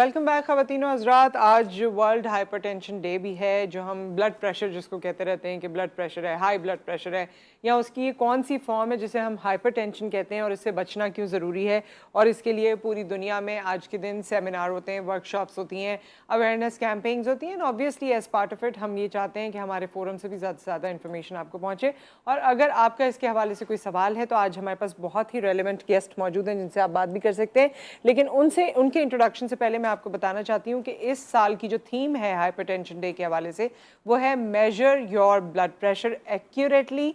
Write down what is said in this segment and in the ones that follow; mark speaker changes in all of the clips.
Speaker 1: Welcome back ख़वातीन और हज़रात। आज वर्ल्ड हाइपरटेंशन डे भी है, जो हम ब्लड प्रेशर जिसको कहते रहते हैं कि ब्लड प्रेशर है, हाई ब्लड प्रेशर है, या उसकी ये कौन सी फॉर्म है जिसे हम हाइपरटेंशन कहते हैं और इससे बचना क्यों ज़रूरी है। और इसके लिए पूरी दुनिया में आज के दिन सेमिनार होते हैं, वर्कशॉप्स होती हैं, अवेयरनेस कैंपेन्स होती हैं। Obviously as part of it हम ये चाहते हैं कि हमारे फोरम से भी ज़्यादा से ज़्यादा इन्फॉर्मेशन आपको पहुँचे। और अगर आपका इसके हवाले से कोई सवाल है तो आज हमारे पास बहुत ही रेलिवेंट गेस्ट मौजूद हैं जिनसे आप बात भी कर सकते हैं। लेकिन उनके इंट्रोडक्शन से पहले मैं आपको बताना चाहती हूँ कि इस साल की जो थीम है हाइपरटेंशन डे के हवाले से, वो है major your blood pressure accurately,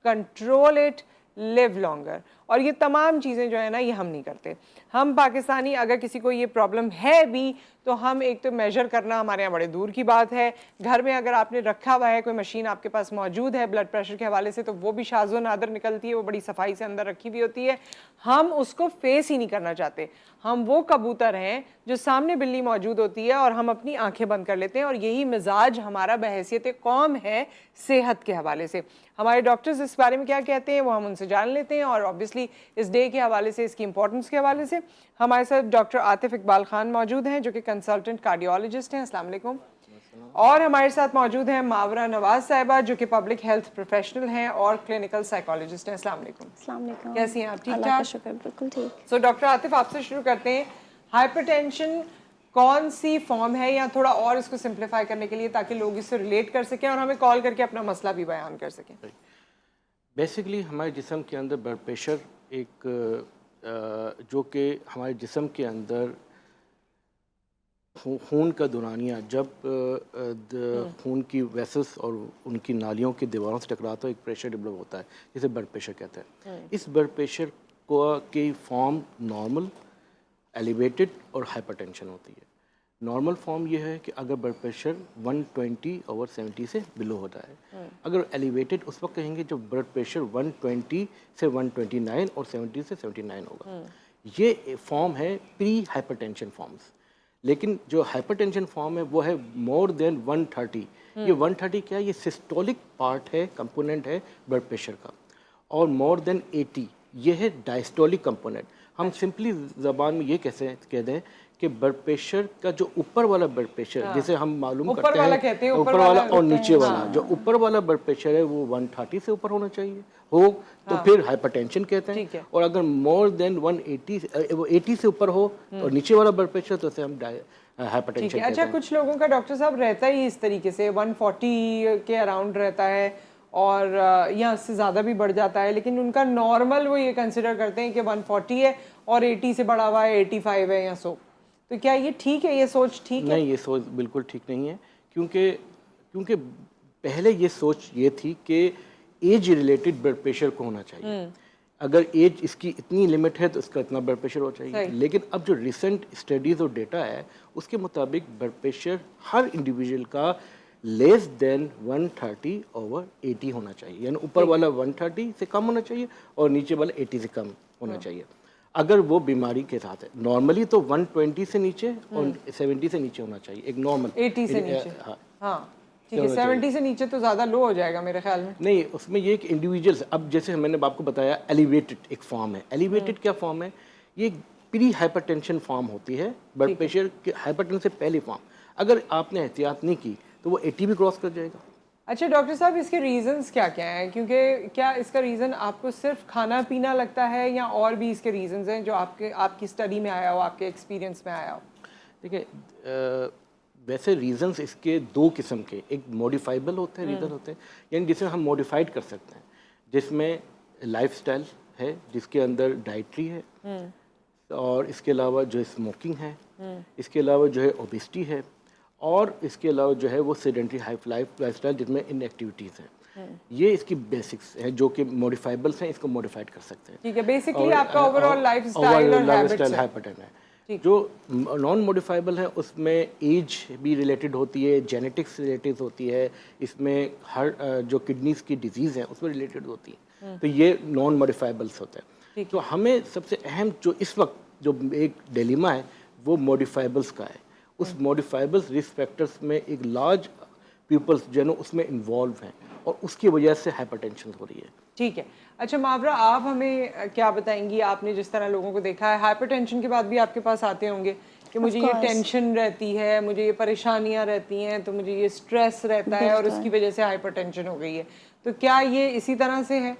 Speaker 1: control it, live longer. और ये तमाम चीज़ें जो है ना, ये हम नहीं करते। हम पाकिस्तानी अगर किसी को ये प्रॉब्लम है भी तो हम एक तो मेजर करना हमारे यहाँ बड़े दूर की बात है। घर में अगर आपने रखा हुआ है, कोई मशीन आपके पास मौजूद है ब्लड प्रेशर के हवाले से, तो वो भी शाज़ो नादर निकलती है, वो बड़ी सफाई से अंदर रखी हुई होती है। हम उसको फेस ही नहीं करना चाहते। हम वो कबूतर हैं जो सामने बिल्ली मौजूद होती है और हम अपनी आंखें बंद कर लेते हैं। और यही मिजाज हमारा बहैसियत कौम है सेहत के हवाले से। हमारे डॉक्टर्स इस बारे में क्या कहते हैं वो हम उनसे जान लेते हैं। और ऑब्वियसली इस डे के हवाले से, इसकी इंपॉर्टेंस के हवाले से हमारे साथ डॉक्टर आतिफ इकबाल खान मौजूद हैं, जो कि कंसल्टेंट कार्डियोलॉजिस्ट हैं। अस्सलाम वालेकुम। और हमारे साथ मौजूद हैं मावरा नवाज साहिबा, जो कि पब्लिक हेल्थ प्रोफेशनल हैं और क्लिनिकल साइकोलॉजिस्ट हैं। अस्सलाम वालेकुम।
Speaker 2: अस्सलाम वालेकुम।
Speaker 1: कैसी हैं आप? ठीक
Speaker 2: अल्लाह का
Speaker 1: ठाक?
Speaker 2: शुक्र, बिल्कुल ठीक।
Speaker 1: सो डॉक्टर आतिफ, आपसे शुरू करते हैं। हाइपरटेंशन कौन सी फॉर्म है, या थोड़ा और इसको सिंप्लीफाई करने के लिए ताकि लोग इससे रिलेट कर सकें और हमें कॉल करके अपना मसला भी बयान कर सकें।
Speaker 3: बेसिकली हमारे जिस्म के अंदर ब्लड प्रेशर एक जो कि हमारे जिस्म के अंदर खून का दौरानिया जब खून की वेसल्स और उनकी नालियों की दीवारों से टकराता है, एक प्रेशर डेवलप होता है जिसे ब्लड प्रेशर कहते हैं। इस ब्लड प्रेशर को की फॉर्म नॉर्मल, एलिवेटेड और हाइपरटेंशन होती है। नॉर्मल फॉर्म ये है कि अगर ब्लड प्रेशर 120/70 से बिलो होता है। अगर एलिवेटेड उस वक्त कहेंगे जब ब्लड प्रेशर 120 से 129 और 70 से 79 होगा। ये फॉर्म है प्री हाइपरटेंशन फॉर्म्स। लेकिन जो हाइपरटेंशन फॉर्म है वो है मोर देन 130। ये 130 क्या है? ये सिस्टोलिक पार्ट है, कंपोनेंट है ब्लड प्रेशर का। और मोर देन 80 ये है डायस्टोलिक कंपोनेंट। हम सिंपली ज़बान में ये कैसे कह दें कि ब्लड प्रेशर का जो ऊपर वाला ब्लड प्रेशर, जिसे हम मालूम करते हैं ऊपर वाला और नीचे वाला, जो ऊपर वाला ब्लड प्रेशर है वो 130 से ऊपर होना चाहिए हो तो फिर हाइपरटेंशन कहते हैं। और अगर मोर देन 180 से ऊपर हो और नीचे वाला ब्लड प्रेशर तो उसे हम हाइपरटेंशन कहते हैं।
Speaker 1: अच्छा, कुछ लोगों का डॉक्टर साहब रहता ही इस तरीके से 140 के अराउंड रहता है और या उससे ज़्यादा भी बढ़ जाता है, लेकिन उनका नॉर्मल वो ये कंसिडर करते हैं कि 140 है और 80 से बढ़ा हुआ है 85 है या सो। तो क्या ये ठीक है? ये सोच ठीक है?
Speaker 3: नहीं, ये सोच बिल्कुल ठीक नहीं है। क्योंकि पहले ये सोच ये थी कि एज रिलेटेड ब्लड प्रेशर को होना चाहिए। अगर एज इसकी इतनी लिमिट है तो इसका इतना ब्लड प्रेशर होना चाहिए। लेकिन अब जो रिसेंट स्टडीज़ और डेटा है उसके मुताबिक ब्लड प्रेशर हर इंडिविजुअल का लेस देन 130/80 होना चाहिए। यानी ऊपर वाला 130 से कम होना चाहिए और नीचे वाला 80 से कम होना चाहिए। अगर वो बीमारी के साथ है, नॉर्मली तो 120 से नीचे और 70 से नीचे होना चाहिए, एक नॉर्मल
Speaker 1: 80 से नीचे। हाँ ठीक है, 70 से नीचे तो ज़्यादा लो हो जाएगा मेरे ख्याल में।
Speaker 3: नहीं, उसमें ये एक इंडिविजुअल्स, अब जैसे मैंने आपको बताया एलिवेटेड एक फॉर्म है। एलिवेटेड क्या फॉर्म है? ये प्री हाइपरटेंशन फॉर्म होती है ब्लड प्रेशर के, हाइपरटेंशन से पहली फॉर्म। अगर आपने एहतियात नहीं की तो वो 80 भी क्रॉस कर जाएगा।
Speaker 1: अच्छा डॉक्टर साहब, इसके रीज़न्स क्या क्या हैं? क्योंकि क्या इसका रीज़न आपको सिर्फ खाना पीना लगता है या और भी इसके रीज़न्स हैं जो आपकी स्टडी में आया हो, आपके एक्सपीरियंस में आया हो?
Speaker 3: देखिए, वैसे रीज़न्स इसके दो किस्म के, एक मॉडिफाइबल होते हैं रीज़न होते हैं, यानी जिसे हम मॉडिफाइड कर सकते हैं, जिसमें लाइफस्टाइल है, जिसके अंदर डाइट्री है, और इसके अलावा जो स्मोकिंग है, इसके अलावा जो है ओबेसिटी है, और इसके अलावा जो है वो सेडेंटरी लाइफस्टाइल जिसमें इनएक्टिविटीज़ हैं। ये इसकी बेसिक्स हैं जो कि मॉडिफाइबल्स हैं, इसको मॉडिफाइड कर सकते हैं।
Speaker 1: ठीक है, बेसिकली आपका ओवरऑल लाइफस्टाइल और हैबिट्स है।
Speaker 3: हाइपरटेंशन है। जो नॉन मॉडिफाइबल है उसमें एज भी रिलेटेड होती है, जेनेटिक्स रिलेटेड होती है, इसमें हर जो किडनीज की डिजीज़ है उसमें रिलेटेड होती है। तो ये नॉन मॉडिफाइबल्स होते हैं। तो हमें सबसे अहम जो इस वक्त जो एक डिलेमा है वो मॉडिफाइबल्स का है। उस मॉडिफाइबल्स रिस्क फैक्टर्स में एक लार्ज पीपल्स जो है उसमें इन्वॉल्व हैं और उसकी वजह से हाइपरटेंशन हो रही है।
Speaker 1: ठीक है। अच्छा मावरा, आप हमें क्या बताएंगी? आपने जिस तरह लोगों को देखा है, हाइपरटेंशन के बाद भी आपके पास आते होंगे कि मुझे ये टेंशन रहती है, मुझे ये परेशानियां रहती हैं, तो मुझे ये स्ट्रेस रहता है और उसकी वजह से हाइपरटेंशन हो गई है, तो क्या ये इसी तरह से है?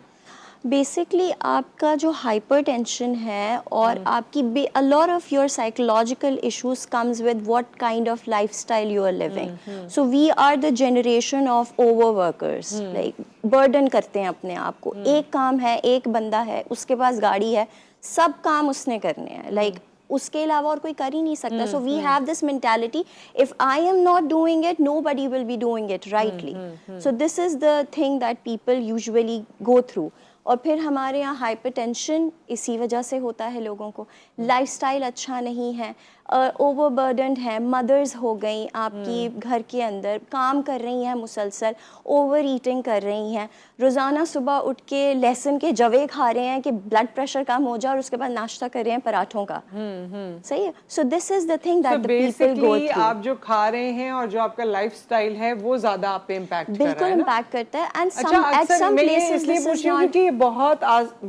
Speaker 2: बेसिकली आपका जो हाइपरटेंशन है और आपकी a lot of your psychological issues comes with what kind of lifestyle you are living. So we are the generation of over workers, like burden करते हैं अपने आप को. एक काम है, एक बंदा है, उसके पास गाड़ी है, सब काम उसने करने हैं, लाइक उसके अलावा और कोई कर ही नहीं सकता. So we have this mentality, if I am not doing it nobody will be doing it rightly. So this is the thing that people usually go through. और फिर हमारे यहाँ हाइपरटेंशन इसी वजह से होता है लोगों को. लाइफस्टाइल अच्छा नहीं है, ओवरबर्डन्ड है, मदर्स हो गई आपकी घर के अंदर, काम कर रही हैं मुसलसल, ओवर ईटिंग कर रही हैं, रोज़ाना सुबह उठ के लहसुन के जवे खा रहे हैं कि ब्लड प्रेशर कम हो जाए, और उसके बाद नाश्ता कर रहे हैं पराठों का. सही है. सो this is the thing that the people go through.
Speaker 1: आप जो खा रहे हैं और जो आपका लाइफस्टाइल है वो ज्यादा आप पे इम्पैक्ट कर रहा है.
Speaker 2: बिल्कुल इम्पैक्ट करता है. एंड
Speaker 1: अच्छा,
Speaker 2: एट सम प्लेसेस
Speaker 1: इसलिए पूछ रही हूँ क्योंकि ये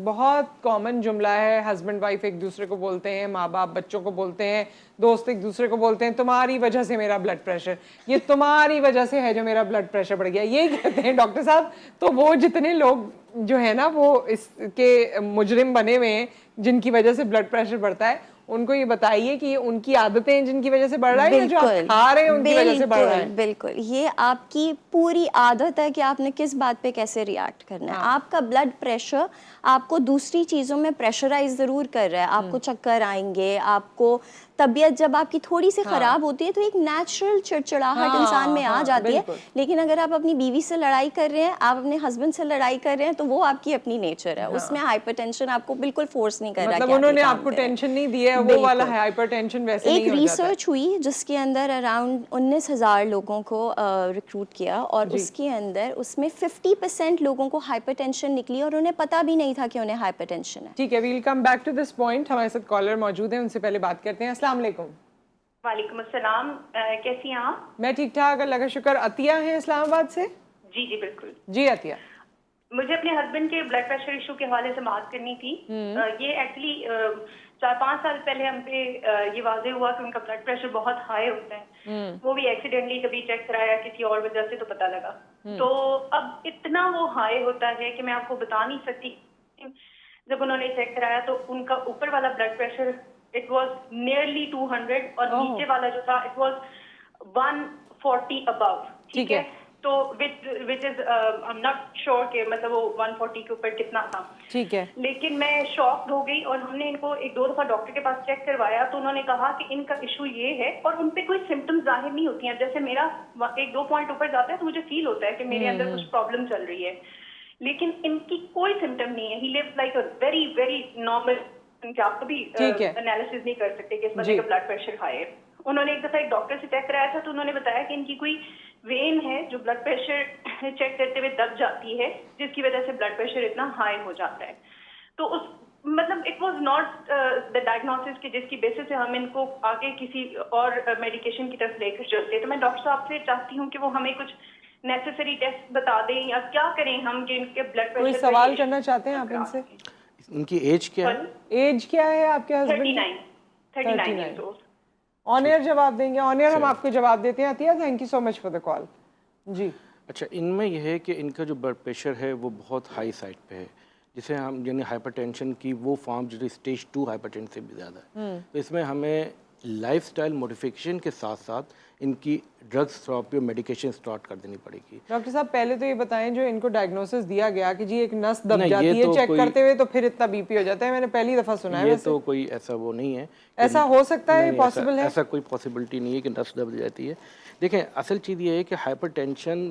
Speaker 1: बहुत कॉमन जुमला है. हस्बैंड वाइफ एक दूसरे को बोलते हैं, माँ बाप बच्चों को बोलते हैं, दोस्त एक दूसरे को बोलते हैं, तुम्हारी वजह से मेरा ब्लड प्रेशर, ये तुम्हारी वजह से है जो मेरा ब्लड प्रेशर बढ़ गया, ये कहते हैं डॉक्टर साहब. तो वो जितने लोग जो है ना वो इसके मुजरिम बने हुए हैं जिनकी वजह से ब्लड प्रेशर बढ़ता है, उनको ये बताइए कि ये उनकी आदतें हैं जिनकी वजह से बढ़ रहा है या जो आप खा रहे हैं उनकी वजह से बढ़ रहा है?
Speaker 2: बिल्कुल, ये आपकी पूरी आदत है कि आपने किस बात पे कैसे रिएक्ट करना है. आपका ब्लड प्रेशर आपको दूसरी चीज़ों में प्रेशराइज ज़रूर कर रहा है. आपको चक्कर आएंगे, आपको तबीयत जब आपकी थोड़ी सी ख़राब होती है तो एक नेचुरल चिड़चिड़ाहट इंसान में आ जाती है. लेकिन अगर आप अपनी बीवी से लड़ाई कर रहे हैं, आप अपने हस्बैंड से लड़ाई कर रहे हैं, तो वो आपकी अपनी नेचर है. उसमें हाइपरटेंशन आपको बिल्कुल फोर्स नहीं कर रहा.
Speaker 1: मतलब उन्होंने आपको टेंशन नहीं दिया है, वो वाला हाइपरटेंशन वैसे नहीं हो जाता.
Speaker 2: एक रिसर्च हुई जिसके अंदर अराउंड 19,000 लोगों को रिक्रूट किया, और उसके अंदर उसमें 50% लोगों को हाइपरटेंशन निकली और उन्हें पता भी नहीं था कि उन्हें हाइपरटेंशन है.
Speaker 1: ठीक है, we'll come back to this point. हमारे साथ कॉलर मौजूद है, उनसे पहले बात करते हैं. अस्सलाम वालेकुम.
Speaker 4: वालेकुम अस्सलाम. कैसी हैं आप?
Speaker 1: मैं ठीक ठाक, अल्लाह का शुक्र. अतिया हैं इस्लामाबाद से.
Speaker 4: जी जी बिल्कुल.
Speaker 1: जी अतिया,
Speaker 4: मुझे अपने हस्बैंड के ब्लड प्रेशर इशू के हवाले से बात करनी थी. ये एक्चुअली 4-5 साल पहले हम पे ये वाजे हुआ कि उनका ब्लड प्रेशर बहुत हाई होता है. वो भी एक्सीडेंटली कभी चेक कराया किसी और वजह से तो पता लगा. तो अब इतना वो हाई होता है कि मैं आपको बता नहीं सकती. जब उन्होंने चेक कराया तो उनका ऊपर वाला blood pressure it was nearly 200 और नीचे वाला जो था इट वाज 140 अबव. ठीक है. तो which is I am not sure कि मतलब वो 140 के ऊपर कितना था.
Speaker 1: ठीक है.
Speaker 4: लेकिन मैं शॉक्ड हो गई और हमने इनको 1-2 दफा डॉक्टर के पास चेक करवाया तो उन्होंने कहा कि इनका इशू ये है और उन पे कोई सिम्टम्स जाहिर नहीं होती हैं. जैसे मेरा 1-2 पॉइंट ऊपर जाता है तो मुझे फील होता है कि मेरे अंदर कुछ प्रॉब्लम चल रही है, लेकिन इनकी कोई सिम्टम नहीं है. He lives like a very very normal. आप कभी एनालिसिस नहीं कर सकते कि इस बंदे का ब्लड प्रेशर हाई है. उन्होंने एक दफा एक डॉक्टर से चेक कराया था तो उन्होंने बताया कि इनकी कोई वेन है जो ब्लड प्रेशर चेक करते हुए दब जाती है, जिसकी वजह से ब्लड प्रेशर इतना हाई हो जाता है. तो उस मतलब it was not the diagnosis कि जिसकी बेसिस से हम इनको आगे किसी और मेडिकेशन की तरफ लेकर चलते हैं. तो मैं डॉक्टर साहब से चाहती हूँ कि वो हमें कुछ नेसेसरी टेस्ट बता दें या क्या करें हम कि इनके ब्लड प्रेशर.
Speaker 1: कोई सवाल करना चाहते हैं आप इनसे?
Speaker 3: उनकी एज क्या है?
Speaker 1: एज क्या है आपके हस्बैंड?
Speaker 4: 39
Speaker 1: ऑन एयर जवाब देंगे. ऑन एयर हम आपको जवाब देते हैं. Atiya, thank you so much for the call. जी.
Speaker 3: अच्छा, इनमें यह है कि इनका जो ब्लड प्रेशर है वो बहुत हाई साइड पे है, जिसे हम यानी हाइपरटेंशन की वो फॉर्म जो स्टेज 2 हाइपरटेंशन से भी ज़्यादा है. तो इसमें हमें लाइफस्टाइल मॉडिफिकेशन के साथ साथ इनकी ड्रग्स थेरेपी और मेडिकेशन स्टार्ट कर देनी पड़ेगी.
Speaker 1: डॉक्टर साहब, पहले तो ये बताएं, जो इनको डायग्नोसिस दिया गया कि जी एक नस दब जाती है तो चेक करते हुए तो फिर इतना बीपी हो जाता है, मैंने पहली दफा सुना है.
Speaker 3: ये तो कोई ऐसा वो नहीं है.
Speaker 1: ऐसा हो सकता है, पॉसिबल है?
Speaker 3: ऐसा कोई पॉसिबिलिटी नहीं है कि नस दब जाती है. देखें, असल चीज़ ये है कि हाइपरटेंशन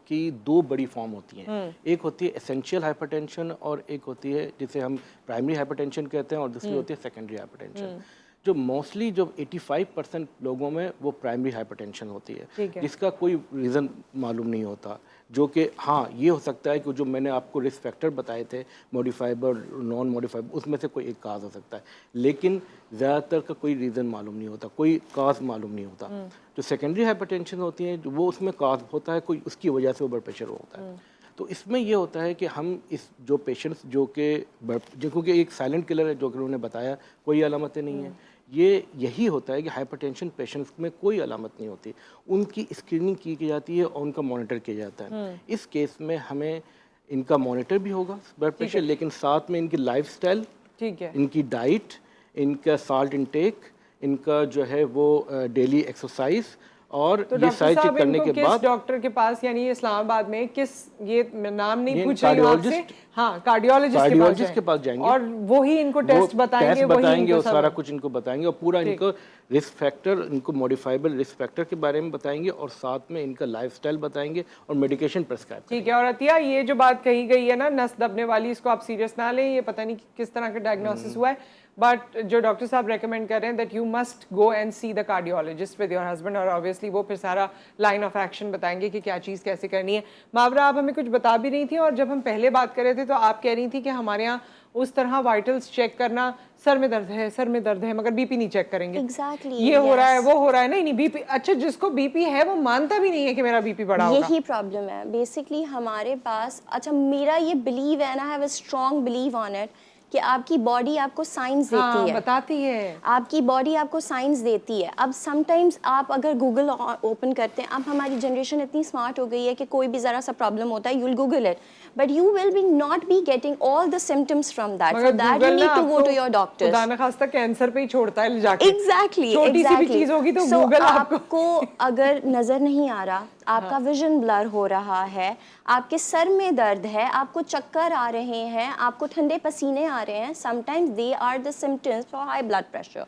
Speaker 3: की 2 बड़ी फॉर्म होती हैं. एक होती है एसेंशियल हाइपरटेंशन और एक होती है जिसे हम प्राइमरी हाइपरटेंशन कहते हैं, और दूसरी होती है सेकेंडरी हाइपरटेंशन. जो मोस्टली जो 85% लोगों में वो प्राइमरी हाइपरटेंशन होती है, जिसका कोई रीज़न मालूम नहीं होता. जो कि हाँ, ये हो सकता है कि जो मैंने आपको रिस्क फैक्टर बताए थे, मॉडिफाइबर, नॉन मॉडिफाइबर, उसमें से कोई एक काज हो सकता है, लेकिन ज़्यादातर का कोई रीज़न मालूम नहीं होता, कोई काज मालूम नहीं होता. जो सेकेंडरी हाइपरटेंशन होती है वो उसमें काज होता है, कोई उसकी वजह से वो ब्लड प्रेशर होता है. तो इसमें ये होता है कि हम इस जो पेशेंट्स जो कि क्योंकि एक साइलेंट किलर है जो कि उन्होंने बताया, कोई अलामतें नहीं है, यही होता है कि हाइपरटेंशन पेशेंट्स में कोई अलामत नहीं होती, उनकी स्क्रीनिंग की जाती है और उनका मॉनिटर किया जाता है। इस केस में हमें इनका मॉनिटर भी होगा ब्लड प्रेशर, लेकिन साथ में इनकी लाइफस्टाइल,
Speaker 1: ठीक है,
Speaker 3: इनकी डाइट, इनका साल्ट इनटेक, इनका जो है वो डेली एक्सरसाइज, और
Speaker 1: तो
Speaker 3: ये
Speaker 1: डॉक्टर
Speaker 3: सारी चीज
Speaker 1: साहब
Speaker 3: करने
Speaker 1: इनको
Speaker 3: के
Speaker 1: किस
Speaker 3: बाद
Speaker 1: डॉक्टर के पास, यानी इस्लामाबाद में किस, ये नाम नहीं
Speaker 3: ये
Speaker 1: पूछ रही हूँ आपसे,
Speaker 3: कार्डियोलॉजिस्ट,
Speaker 1: हाँ कार्डियोलॉजिस्ट
Speaker 3: के पास जाएंगे
Speaker 1: और वो ही इनको टेस्ट बताएंगे, वही इनको
Speaker 3: और
Speaker 1: सब
Speaker 3: सारा कुछ इनको बताएंगे, और पूरा इनको रिस्क फैक्टर, इनको मॉडिफाइबल रिस्क फैक्टर के बारे में बताएंगे, और साथ में इनका लाइफस्टाइल बताएंगे और मेडिकेशन प्रेस्क्राइब
Speaker 1: ठीक है। और अतिया, ये जो बात कही गई है ना नस दबने वाली, इसको आप सीरियस ना लें, ये पता नहीं किस तरह का डायग्नोसिस हुआ है, बट जो डॉक्टर साहब रेकमेंड कर रहे हैं that you must go and see the cardiologist with your husband, और ऑब्वियसली वो फिर सारा लाइन ऑफ एक्शन बताएंगे कि क्या चीज़ कैसे करनी है। मावरा, आप हमें कुछ बता भी रही थी, और जब हम पहले बात कर रहे थे तो आप कह रही थी कि हमारे यहाँ उस तरह वाइटल्स चेक करना, सर में दर्द है, सर में दर्द है, मगर बीपी नहीं चेक करेंगे।
Speaker 2: Exactly,
Speaker 1: ये हो रहा है,
Speaker 2: yes.
Speaker 1: वो हो रहा है, नहीं बीपी, अच्छा जिसको बीपी है वो मानता भी नहीं है कि मेरा बीपी बढ़ा होगा।
Speaker 2: यही प्रॉब्लम है बेसिकली हमारे पास। अच्छा, मेरा ये बिलीव है ना, I have a strong believe on it कि आपकी बॉडी आपको साइंस देती है,
Speaker 1: बताती है,
Speaker 2: आपकी बॉडी आपको साइंस देती है। अब समटाइम्स आप अगर गूगल ओपन करते हैं, अब हमारी जनरेशन इतनी स्मार्ट हो गई है कि कोई भी ज़रा सा प्रॉब्लम होता है, you will Google it, but you will be not be getting all the symptoms from that, for that you need to go to your doctor.
Speaker 1: खुदा न खास्ता कैंसर पे ही छोड़ता है जाके।
Speaker 2: एग्जैक्टली,
Speaker 1: छोटी सी भी चीज होगी तो गूगल
Speaker 2: आपको अगर नजर नहीं आ रहा, आपका विजन ब्लर हो रहा है, आपके सर में दर्द है, आपको चक्कर आ रहे हैं, आपको ठंडे पसीने आ रहे हैं, sometimes they are the symptoms for high blood pressure.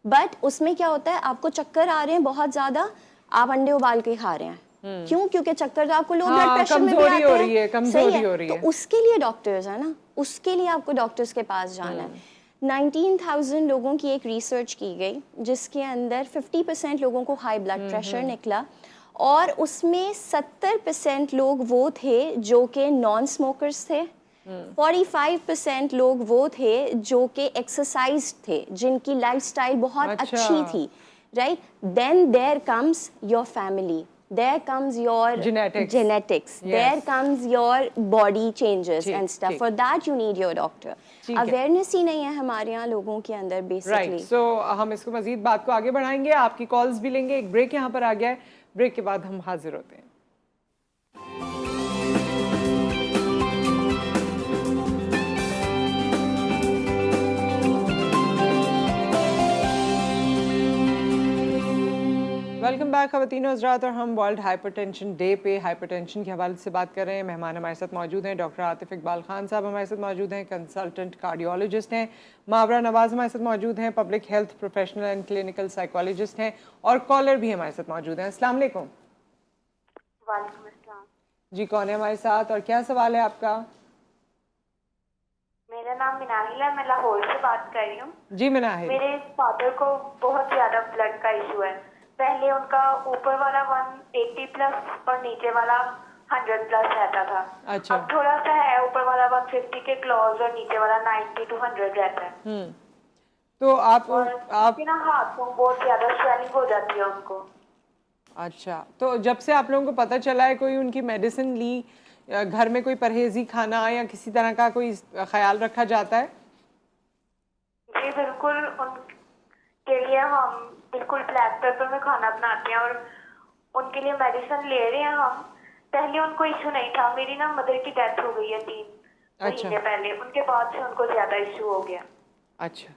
Speaker 2: But उसमें क्या होता है, आपको चक्कर आ रहे हैं बहुत ज्यादा, आप अंडे उबाल के खा रहे हैं, क्यों? क्योंकि चक्कर तो आपको लो ब्लड प्रेशर में भी आते हैं,
Speaker 1: कमजोरी हो रही है।
Speaker 2: तो उसके लिए डॉक्टर्स है ना, उसके लिए आपको डॉक्टर्स के पास जाना है। 19,000 लोगों की एक रिसर्च की गई जिसके अंदर 50% लोगों को हाई ब्लड प्रेशर निकला, और उसमें 70% लोग वो थे जो कि नॉन स्मोकर्स थे, 45% लोग वो थे जो कि एक्सरसाइज थे, जिनकी लाइफस्टाइल बहुत अच्छी थी, right? Then there comes your family, there comes your genetics, there comes your body changes and stuff. For that you need your doctor. Awareness ही नहीं है हमारे यहाँ लोगों के अंदर basically.
Speaker 1: Right. So हम इसको मजीद बात को आगे बढ़ाएंगे, आपकी कॉल्स भी लेंगे। एक ब्रेक यहाँ पर आ गया है, ब्रेक के बाद हम हाजिर होते हैं। वेलकम बैक ख़वातीन हज़रात, और हम वर्ल्ड हाइपरटेंशन डे पे हाइपरटेंशन के हवाले से बात कर रहे हैं। मेहमान हमारे साथ मौजूद हैं, डॉक्टर आतिफ इकबाल खान साहब हमारे साथ मौजूद हैं, कंसल्टेंट कार्डियोलॉजिस्ट हैं, मावरा नवाज़ हमारे साथ मौजूद हैं, public health professional and clinical psychologist हैं, और कॉलर भी हमारे साथ मौजूद हैं। अस्सलाम वालेकुम।
Speaker 5: वालेकुम अस्सलाम।
Speaker 1: जी, कौन है हमारे साथ और क्या सवाल है आपका?
Speaker 5: मेरा नाम मिनाहिल है, मैं लाहौर से बात कर रही हूँ।
Speaker 1: जी मिनाहिल।
Speaker 5: मेरे फादर को बहुत ज्यादा ब्लड का इशू है। पहले उनका ऊपर वाला 180 प्लस और नीचे वाला 100 प्लस रहता था।
Speaker 1: अच्छा।
Speaker 5: अब थोड़ा सा है, ऊपर वाला 150 के क्लोज और नीचे वाला 90 to 100 रहता है।
Speaker 1: तो आप
Speaker 5: ना हाथ में बहुत ज्यादा स्वेलिंग हो जाती है उनको।
Speaker 1: अच्छा, तो जब से आप लोगों को पता चला है, कोई उनकी मेडिसिन ली, घर में कोई परहेजी खाना या किसी तरह का कोई ख्याल रखा जाता है?
Speaker 5: जी बिल्कुल, उनके लिए हम बिल्कुल ब्लैक पेपर में खाना बनाते हैं और उनके लिए मेडिसिन ले रहे हैं हम। पहले उनको इशू नहीं था, मेरी ना मदर की डेथ हो गई है 3 महीने पहले, उनके बाद से उनको ज्यादा इशू हो गया।
Speaker 1: अच्छा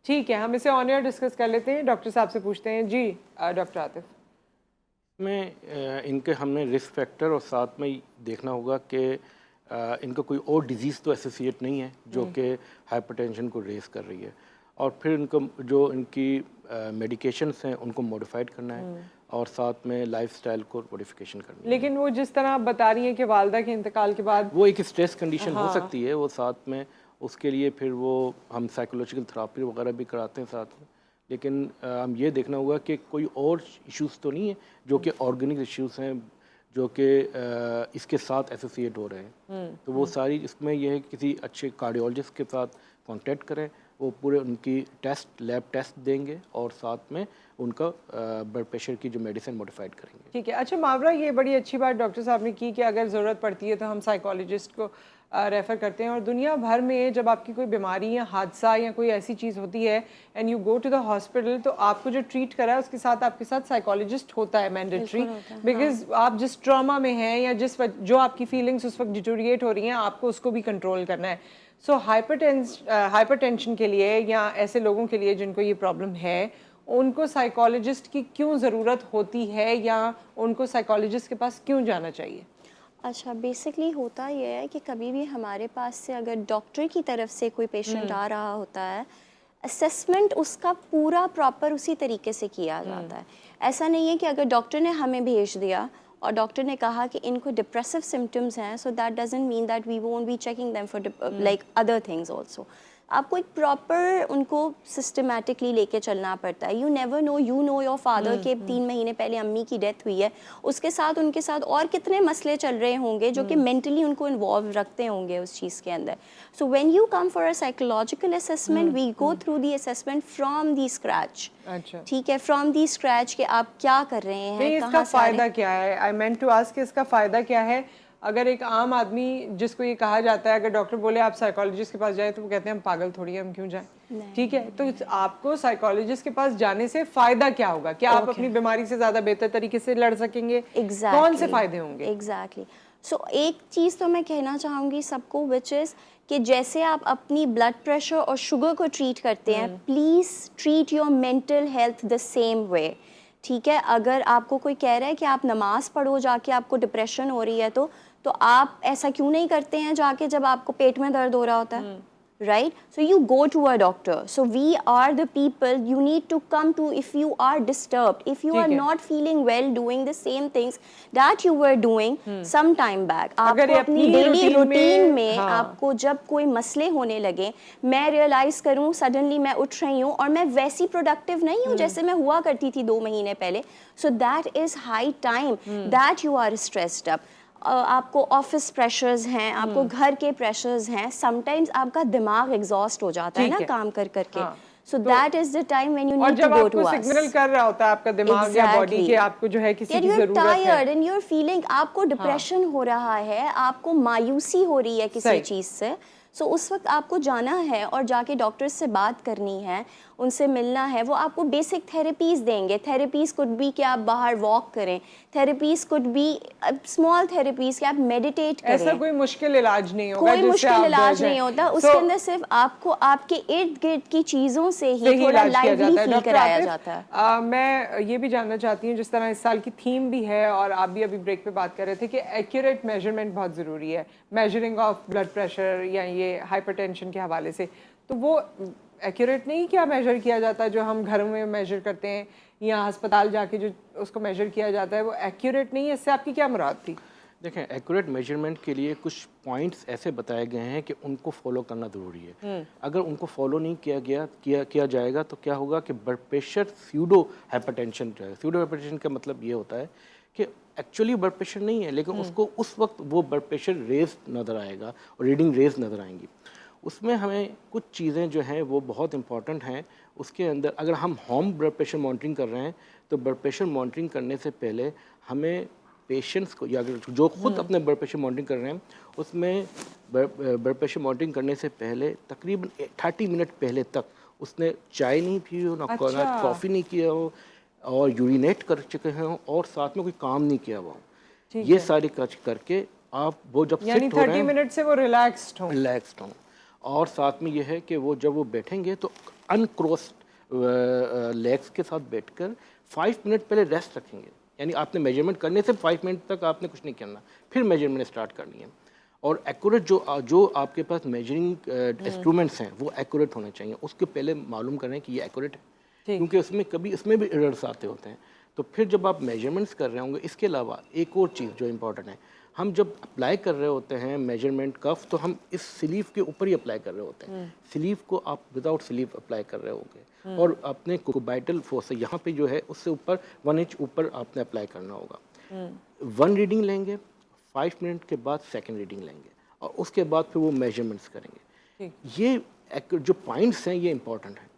Speaker 1: ठीक है, हम इसे ऑन एयर डिस्कस कर लेते हैं, डॉक्टर साहब से पूछते हैं। जी डॉक्टर आतिफ।
Speaker 3: में इनके हमने रिस्क फैक्टर और साथ में देखना होगा कि इनका कोई और डिजीज़ तो एसोसिएट नहीं है जो कि हाइपरटेंशन को रेस कर रही है, और फिर इनको जो इनकी मेडिकेशंस हैं उनको मॉडिफाइड करना है, और साथ में लाइफस्टाइल को मॉडिफिकेशन करनी है।
Speaker 1: लेकिन वो जिस तरह आप बता रही हैं कि वालदा के इंतकाल के बाद
Speaker 3: वो एक स्ट्रेस कंडीशन हो सकती है, वो साथ में उसके लिए फिर वो हम साइकोलॉजिकल थेरेपी वगैरह भी कराते हैं साथ में, लेकिन हम ये देखना होगा कि कोई और इश्यूज़ तो नहीं है जो कि ऑर्गेनिक इश्यूज़ हैं जो कि इसके साथ एसोसिएट हो रहे हैं। तो वो सारी इसमें यह है कि किसी अच्छे कार्डियोलॉजिस्ट के साथ कांटेक्ट करें, वो पूरे उनकी लैब टेस्ट देंगे और साथ में उनका ब्लड प्रेशर की जो मेडिसिन मॉडिफाइड करेंगे।
Speaker 1: ठीक है। अच्छा मावरा, ये बड़ी अच्छी बात डॉक्टर साहब ने की कि अगर ज़रूरत पड़ती है तो हम साइकोलॉजिस्ट को रेफ़र करते हैं, और दुनिया भर में जब आपकी कोई बीमारी या हादसा या कोई ऐसी चीज़ होती है and you go to the hospital, तो आपको जो ट्रीट करा है उसके साथ आपके साथ साइकोलॉजिस्ट होता है मैंडेटरी, बिकॉज आप जिस ट्रॉमा में हैं या जो आपकी फीलिंग्स उस वक्त डिटोरिएट हो रही हैं, आपको उसको भी कंट्रोल करना है। सो हाइपरटेंशन के लिए या ऐसे लोगों के लिए जिनको ये प्रॉब्लम है, उनको साइकोलॉजिस्ट की क्यों ज़रूरत होती है या उनको साइकोलॉजिस्ट के पास क्यों जाना चाहिए?
Speaker 2: अच्छा, बेसिकली होता ये है कि कभी भी हमारे पास से अगर डॉक्टर की तरफ से कोई पेशेंट आ रहा होता है, असेसमेंट उसका पूरा प्रॉपर उसी तरीके से किया जाता है। ऐसा नहीं है कि अगर डॉक्टर ने हमें भेज दिया और डॉक्टर ने कहा कि इनको डिप्रेसिव सिम्टम्स हैं, so that doesn't mean that we won't be checking them for like other things also. आपको एक प्रॉपर उनको सिस्टमेटिकली लेके चलना पड़ता है। You never know, you know your father के 3 महीने पहले अम्मी की डेथ हुई है, उसके साथ उनके साथ और कितने मसले चल रहे होंगे जो कि मेंटली उनको इन्वॉल्व रखते होंगे उस चीज़ के अंदर। So when you come for a psychological assessment, we go through the assessment from the scratch.
Speaker 1: अच्छा,
Speaker 2: ठीक है, फ्रॉम दी स्क्रैच के आप क्या कर रहे हैं,
Speaker 1: नहीं, इसका
Speaker 2: कहाँ से आ रहे
Speaker 1: फ़ायदा क्या है? आई मेंट टू आस्क, इसका फ़ायदा क्या है? अगर एक आम आदमी जिसको ये कहा जाता है, अगर डॉक्टर बोले आप साइकोलॉजिस्ट के पास जाए, तो वो कहते हैं हम पागल थोड़ी हैं, हम क्यों जाएं? ठीक है, तो आपको साइकोलॉजिस्ट के पास जाने से फ़ायदा क्या होगा? क्या आप अपनी बीमारी से ज़्यादा बेहतर तरीके से लड़ सकेंगे? कौन से फ़ायदे होंगे?
Speaker 2: एग्जैक्टली। सो एक चीज़ तो मैं कहना चाहूँगी सबको, विच इज़ कि जैसे आप अपनी ब्लड प्रेशर और शुगर को ट्रीट करते हैं, please treat your mental health the same way. ठीक है, अगर आपको कोई कह रहा है कि आप नमाज पढ़ो जाके, आपको डिप्रेशन हो रही है, तो आप ऐसा क्यों नहीं करते हैं जाके जब आपको पेट में दर्द हो रहा होता है? right? So you go to a doctor. So we are the people you need to come to if you are disturbed, if you are not feeling well doing the same things that you were doing some time back. आपको अपनी daily routine में आपको जब कोई मसले होने लगे, मैं रियलाइज करूं सडनली मैं उठ रही हूं और मैं वैसी प्रोडक्टिव नहीं हूं जैसे मैं हुआ करती थी 2 महीने पहले, so that is high time that you are stressed up. आपको ऑफिस प्रेशर्स हैं, आपको घर के प्रेशर्स हैं, समटाइम्स आपका दिमाग एग्जॉस्ट हो जाता है ना काम कर करके, so that is the time when you need to go to us.
Speaker 1: Signal कर रहा होता है आपका दिमाग या बॉडी के आपको जो है किसी की जरूरत है,
Speaker 2: tired and you are feeling, आपको डिप्रेशन हो रहा है, आपको मायूसी हो रही है किसी चीज से, सो उस वक्त आपको जाना है और जाके डॉक्टर से बात करनी है, उनसे मिलना है। वो आपको बेसिक थेरेपीज़ देंगे। थेरेपीज़ कुड बी कि आप बाहर वॉक करें, therapies could be small therapies कि आप मेडिटेट करें।
Speaker 1: ऐसा कोई मुश्किल इलाज नहीं होगा,
Speaker 2: कोई मुश्किल इलाज नहीं होता, उसके अंदर सिर्फ आपको आपके इर्द गिर्द की चीज़ों से ही थोड़ा लाइवली फील कराया जाता है।
Speaker 1: मैं ये भी जानना चाहती हूँ, जिस तरह इस साल की थीम भी है और आप भी अभी ब्रेक पे बात कर रहे थे कि एक्यूरेट मेजरमेंट बहुत ज़रूरी है, मेजरिंग ऑफ ब्लड प्रेशर या ये हाइपरटेंशन के हवाले से, तो वो एक्यूरेट नहीं क्या मेजर किया जाता है जो हम घर में मेजर करते हैं या अस्पताल जाके जो उसको मेजर किया जाता है, वो एक्यूरेट नहीं है? इससे आपकी क्या मुराद थी?
Speaker 3: देखें, एक्यूरेट मेजरमेंट के लिए कुछ पॉइंट्स ऐसे बताए गए हैं कि उनको फॉलो करना ज़रूरी है। अगर उनको फॉलो नहीं किया जाएगा तो क्या होगा कि ब्लड प्रेशर स्यूडो हाइपरटेंशन जो है, स्यूडो हाइपरटेंशन का मतलब ये होता है कि एक्चुअली ब्लड प्रेशर नहीं है, लेकिन उसको उस वक्त वो ब्लड प्रेशर रेज नज़र आएगा और रीडिंग रेज नज़र आएंगी। उसमें हमें कुछ चीज़ें जो हैं वो बहुत इंपॉर्टेंट हैं। उसके अंदर अगर हम होम ब्लड प्रेशर मॉनिटरिंग कर रहे हैं तो ब्लड प्रेशर मॉनिटरिंग करने से पहले हमें पेशेंट्स को, या जो खुद अपने ब्लड प्रेशर मॉनिटरिंग कर रहे हैं, उसमें ब्लड प्रेशर मॉनिटरिंग करने से पहले तकरीबन 30 मिनट पहले तक उसने चाय नहीं पी हो, ना कॉफ़ी नहीं किया हो, और यूरिनेट कर चुके हैं और साथ में कोई काम नहीं किया हुआ हो। ये सारी करके आप वो जब
Speaker 1: यानी 30 मिनट से वो रिलैक्स्ड
Speaker 3: हों, और साथ में ये है कि वो जब वो बैठेंगे तो अनक्रॉस्ड लेग्स के साथ बैठकर 5 मिनट पहले रेस्ट रखेंगे। यानी आपने मेजरमेंट करने से 5 मिनट तक आपने कुछ नहीं करना, फिर मेजरमेंट स्टार्ट करनी है। और एक्यूरेट जो आपके पास मेजरिंग इंस्ट्रूमेंट्स हैं वो एक्यूरेट होने चाहिए। उसके पहले मालूम करें कि ये एक्यूरेट है, क्योंकि उसमें भी एरर्स आते होते हैं। तो फिर जब आप मेजरमेंट्स कर रहे होंगे, इसके अलावा एक और चीज़ जो इम्पॉर्टेंट है, हम जब अप्लाई कर रहे होते हैं मेजरमेंट कफ, तो हम इस स्लीव के ऊपर ही अप्लाई कर रहे होते हैं। स्लीव को आप विदाउट स्लीव अप्लाई कर रहे होंगे और अपने कोबाइटल फोर्स यहाँ पे जो है उससे ऊपर 1 इंच ऊपर आपने अप्लाई करना होगा। 1 रीडिंग लेंगे, 5 मिनट के बाद 2nd रीडिंग लेंगे और उसके बाद फिर वो मेजरमेंट्स करेंगे। ये जो पॉइंट्स हैं ये इम्पोर्टेंट हैं।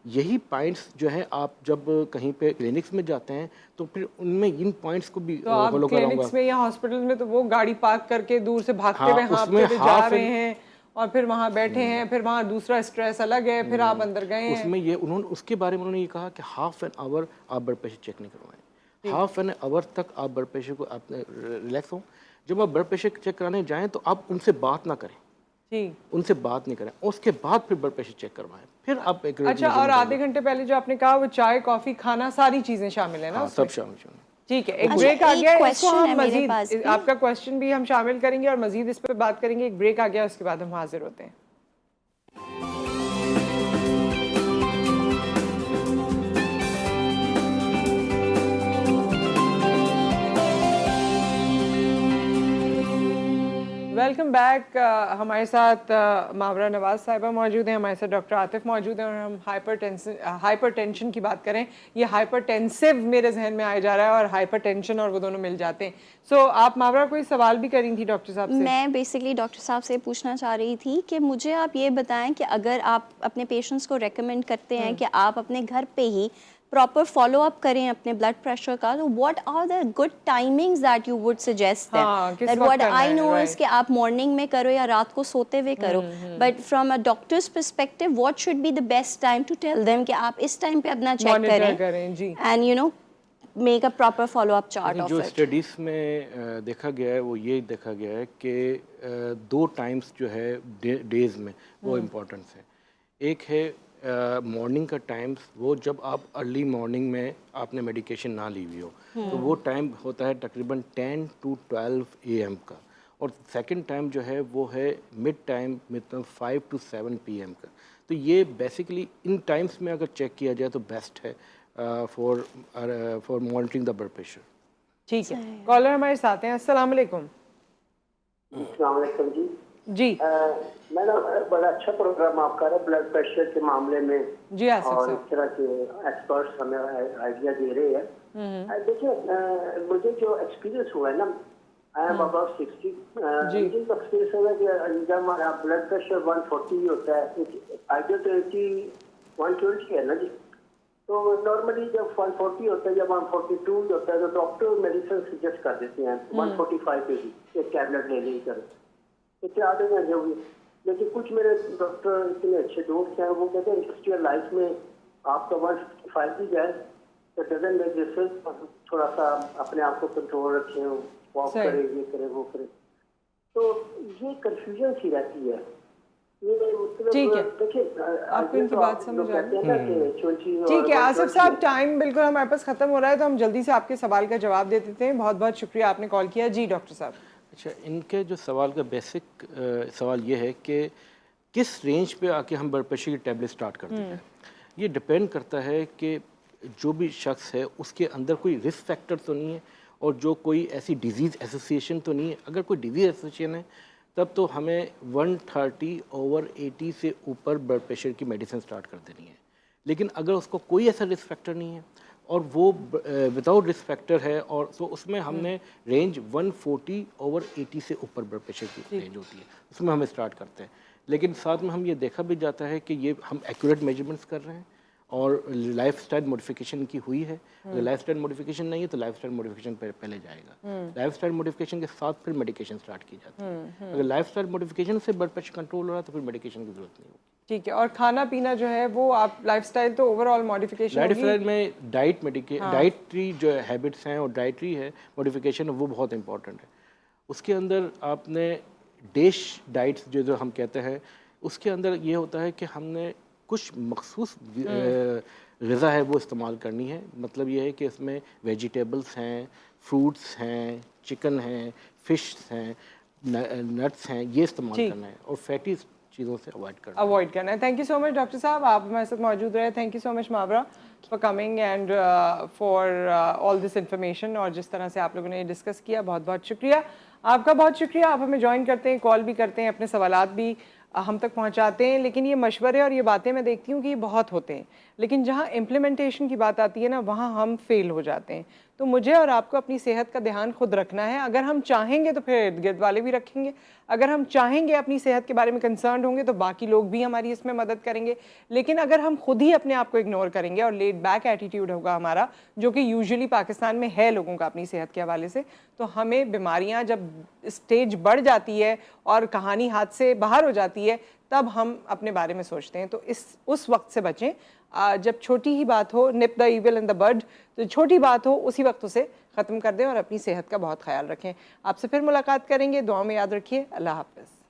Speaker 3: यही पॉइंट्स जो है आप जब कहीं पे क्लिनिक्स में जाते हैं तो फिर उनमें इन पॉइंट्स को भी
Speaker 1: तो आप
Speaker 3: फॉलो कराऊंगा।
Speaker 1: क्लिनिक्स में या हॉस्पिटल में तो वो गाड़ी पार्क करके दूर से भागते
Speaker 3: हाँ,
Speaker 1: हुए
Speaker 3: उसमें
Speaker 1: हाँफते हुए जा
Speaker 3: half
Speaker 1: रहे हैं और फिर वहाँ बैठे हैं, फिर वहाँ दूसरा स्ट्रेस अलग है, फिर आप अंदर गए हैं।
Speaker 3: उसमें ये उन्होंने उसके बारे में उन्होंने ये कहा कि हाफ एन आवर आप ब्लड प्रेशर चेक नहीं करवाएं, हाफ एन आवर तक आप ब्लड प्रेशर को आप रिलैक्स हो। जब आप ब्लड प्रेशर चेक कराने जाएं तो आप उनसे बात ना करें, उनसे बात नहीं करें, उसके बाद फिर ब्लड प्रेशर चेक करवाएं, फिर आप एक
Speaker 1: अच्छा, और आधे घंटे पहले जो आपने कहा वो चाय कॉफी खाना सारी चीजें शामिल है ना
Speaker 3: हाँ,
Speaker 1: उसमें?
Speaker 3: सब शामिल।
Speaker 1: ठीक है, एक
Speaker 2: अच्छा,
Speaker 1: ब्रेक आ
Speaker 2: एक
Speaker 1: गया है, इसको
Speaker 2: question
Speaker 1: हम
Speaker 2: है मेरे पास
Speaker 1: मजीद
Speaker 2: भी।
Speaker 1: आपका क्वेश्चन भी हम शामिल करेंगे और मजीद इस पर बात करेंगे। एक ब्रेक आ गया, उसके बाद हम हाजिर होते हैं। Welcome back. हमारे साथ मावरा नवाज साहिबा मौजूद हैं, हमारे साथ डॉक्टर आतिफ मौजूद हैं और हम हाइपरटेंशन की बात करें। ये हाइपरटेंसिव मेरे जहन में आ जा रहा है और हाइपरटेंशन और वो दोनों मिल जाते हैं। सो आप मावरा कोई सवाल भी करी थी डॉक्टर साहब से?
Speaker 2: मैं बेसिकली डॉक्टर साहब से पूछना चाह रही थी कि मुझे आप ये बताएं कि अगर आप अपने पेशेंट्स को रेकमेंड करते हैं कि आप अपने घर पे ही प्रॉपर फॉलो अप करें अपने ब्लड प्रेशर का, तो what are the good timings that you would suggest
Speaker 1: हाँ, किस
Speaker 2: दैट
Speaker 1: वक्त
Speaker 2: व्हाट
Speaker 1: करना
Speaker 2: आई
Speaker 1: है,
Speaker 2: नो इज
Speaker 1: right.
Speaker 2: कि आप मॉर्निंग में करो या रात को सोते हुए करो, but from a doctor's perspective what should be the best time to tell them कि आप इस टाइम पे अपना चेक
Speaker 1: Monitor
Speaker 2: करें
Speaker 1: जी।
Speaker 2: And you know make a proper follow up chart of
Speaker 3: जो
Speaker 2: इट।
Speaker 3: स्टडीज़ में देखा गया है वो ये देखा गया है कि 2 टाइम्स जो है डेज में वो इम्पोर्टेंस है। एक है मॉर्निंग का टाइम्स, वो जब आप अर्ली मॉर्निंग में आपने मेडिकेशन ना ली हुई हो, तो वो टाइम होता है तकरीबन 10 to 12 AM का। और सेकंड टाइम जो है वो है मिड टाइम, मतलब 5 to 7 PM का। तो ये बेसिकली इन टाइम्स में अगर चेक किया जाए तो बेस्ट है for monitoring the blood pressure.
Speaker 1: ठीक है, कॉलर हमारे साथ हैं। अस्सलाम वालेकुम।
Speaker 6: अस्सलाम वालेकुम जी।
Speaker 1: जी
Speaker 6: मैडम, बड़ा अच्छा प्रोग्राम आपका है ब्लड प्रेशर के मामले में
Speaker 1: जी आसिफ
Speaker 6: और
Speaker 1: साहब।
Speaker 6: इस तरह के एक्सपर्ट्स हमें आइडिया दे रहे हैं। देखिए, मुझे जो एक्सपीरियंस हुआ है ना, आई एम अबाउट 60, मुझे एक्सपीरियंस हुआ कि जब हमारा ब्लड प्रेशर 140 होता है, आइडिया तो 80 120 है ना जी, तो नॉर्मली जब 140 होता है या 142 होता है तो डॉक्टर मेडिसिन सजेस्ट कर देते हैं 145 पे भी एक टैबलेट ले ली कर, इतने आदमी हैं जो भी। लेकिन कुछ मेरे डॉक्टर इतने अच्छे दोस्त हैं, वो कहते हैं इंडस्ट्रियल लाइफ में आपका 155 भी जाए तो डजन मेक डिफरेंस, थोड़ा सा अपने आप को कंट्रोल रखें, वॉक करें, ये करें, वो करें। तो ये कंफ्यूजन सी रहती है।
Speaker 1: ठीक है, आपको इनकी बात समझ आ गई। ठीक है आसिफ साहब, टाइम बिल्कुल हमारे पास ख़त्म हो रहा है, तो हम जल्दी से आपके सवाल का जवाब दे देते हैं। बहुत बहुत शुक्रिया, आपने कॉल किया। जी डॉक्टर साहब।
Speaker 3: अच्छा, इनके जो सवाल का बेसिक सवाल ये है कि किस रेंज पे आके हम ब्लड प्रेशर की टैबलेट स्टार्ट करते हैं। ये डिपेंड करता है कि जो भी शख्स है उसके अंदर कोई रिस्क फैक्टर तो नहीं है और जो कोई ऐसी डिजीज़ एसोसिएशन तो नहीं है। अगर कोई डिजीज़ एसोसिएशन है तब तो हमें 130/80 से ऊपर ब्लड प्रेशर की मेडिसिन स्टार्ट कर देनी है। लेकिन अगर उसको कोई ऐसा रिस्क फैक्टर नहीं है और वो विदाउट रिस्क फैक्टर है, और तो उसमें हमने रेंज 140/80 से ऊपर ब्लड प्रेशर की रेंज होती है, उसमें हम स्टार्ट करते हैं। लेकिन साथ में हम ये देखा भी जाता है कि ये हम एक्यूरेट मेजरमेंट्स कर रहे हैं और लाइफस्टाइल मॉडिफिकेशन की हुई है। अगर लाइफस्टाइल मॉडिफिकेशन नहीं है तो लाइफस्टाइल मॉडिफिकेशन पहले जाएगा। लाइफस्टाइल मॉडिफिकेशन के साथ फिर मेडिकेशन स्टार्ट की जाती है। अगर लाइफस्टाइल मॉडिफिकेशन से ब्लड प्रेशर कंट्रोल हो रहा है तो फिर मेडिकेशन की जरूरत नहीं होगी।
Speaker 1: ठीक है, और खाना पीना जो है वो आप लाइफस्टाइल तो ओवरऑल मॉडिफिकेशन
Speaker 3: लाइफस्टाइल में डाइटरी जो हैबिट्स हैं और डाइटरी है मॉडिफिकेशन, वो बहुत इंपॉर्टेंट है। उसके अंदर आपने डिश डाइट्स जो हम कहते हैं, उसके अंदर ये होता है कि हमने कुछ मखसूस ग़िज़ा है वो इस्तेमाल करनी है। मतलब ये है कि इसमें वेजिटेबल्स हैं, फ्रूट्स हैं, चिकन हैं, फ़िश हैं, नट्स हैं, ये इस्तेमाल करना है और फैटी चीज़ों से अवॉइड करना है।
Speaker 1: Thank you so much doctor साहब, आप हमारे साथ मौजूद रहे। Thank you so much Mawra for coming and for all this information, और जिस तरह से आप लोगों ने डिस्कस किया, बहुत बहुत शुक्रिया आपका। बहुत शुक्रिया, आप हमें ज्वाइन करते हैं, कॉल भी करते हैं, अपने सवालात भी हम तक पहुंचाते हैं। लेकिन ये मशवरे और ये बातें मैं देखती हूँ कि ये बहुत होते हैं, लेकिन जहाँ इम्प्लीमेंटेशन की बात आती है ना, वहाँ हम फेल हो जाते हैं। तो मुझे और आपको अपनी सेहत का ध्यान खुद रखना है। अगर हम चाहेंगे तो फिर इर्द गिर्द वाले भी रखेंगे, अगर हम चाहेंगे अपनी सेहत के बारे में कंसर्न होंगे तो बाकी लोग भी हमारी इसमें मदद करेंगे। लेकिन अगर हम खुद ही अपने आप को इग्नोर करेंगे और लेड बैक एटीट्यूड होगा हमारा, जो कि यूजुअली पाकिस्तान में है लोगों का अपनी सेहत के हवाले से, तो हमें बीमारियां जब स्टेज बढ़ जाती है और कहानी हाथ से बाहर हो जाती है, तब हम अपने बारे में सोचते हैं। तो उस वक्त से बचें। जब छोटी ही बात हो, nip the evil in the bud, तो छोटी बात हो उसी वक्त उसे ख़त्म कर दें और अपनी सेहत का बहुत ख्याल रखें। आपसे फिर मुलाकात करेंगे, दुआ में याद रखिए। अल्लाह हाफ़िज़।